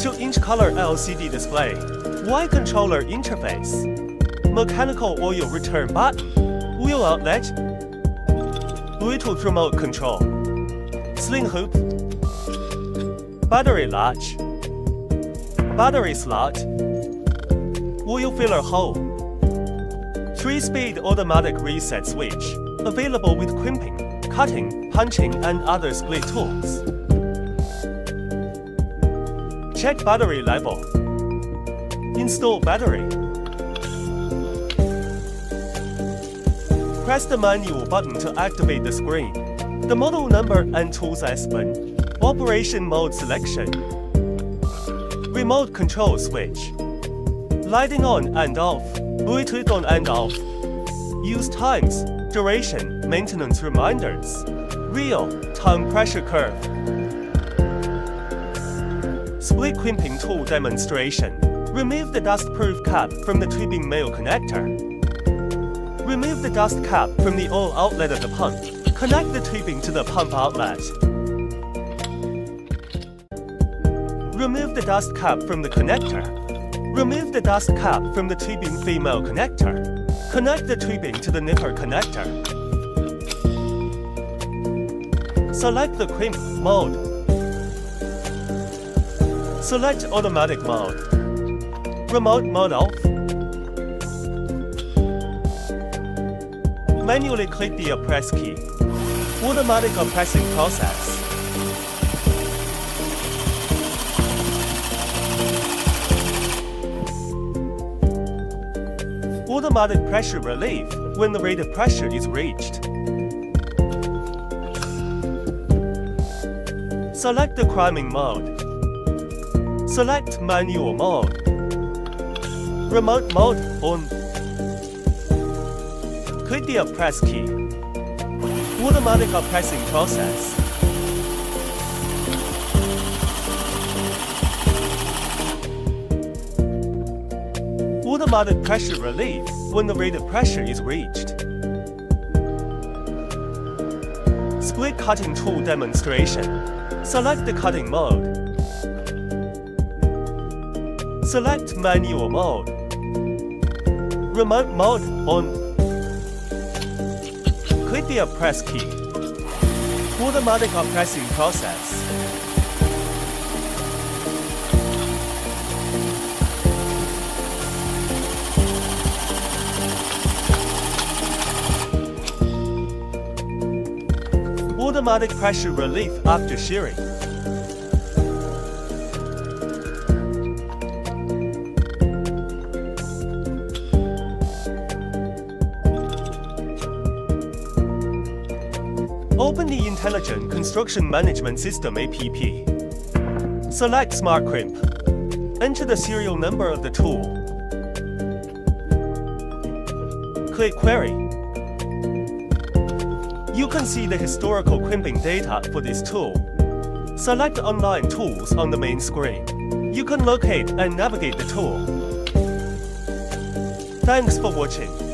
2-inch color LCD display, Y controller interface, mechanical oil return button, wheel outlet, Bluetooth remote control, sling hoop, battery latch, battery slot, oil filler hole, 3-speed automatic reset switch, available with crimping, cutting, punching, and other split tools. Check battery level. Install battery. Press the manual button to activate the screen. The model number and tools aspect. Operation mode selection. Remote control switch. Lighting on and off. Bluetooth on and off. Use times, duration, maintenance reminders. Real-time pressure curve. Split crimping tool demonstration. Remove the dust-proof cap from the tubing male connector. Remove the dust cap from the oil outlet of the pump. Connect the tubing to the pump outlet. Remove the dust cap from the connector. Remove the dust cap from the tubing female connector. Connect the tubing to the nipper connector. Select the crimp mode. Select automatic mode. Remote mode off. Manually click the press key. Automatic pressing process. Automatic pressure relief when the rated pressure is reached. Select the crimping mode. Select manual mode. Remote mode on. Click the press key. Automatic pressing process. Automatic pressure relief when the rated pressure is reached. Split cutting tool demonstration. Select the cutting mode. Select manual mode. Remote mode on. Click the press key. Automatic pressing process. Automatic pressure relief after shearing. Open the Intelligent Construction Management System app. Select Smart Crimp. Enter the serial number of the tool. Click Query. You can see the historical crimping data for this tool. Select Online Tools on the main screen. You can locate and navigate the tool. Thanks for watching.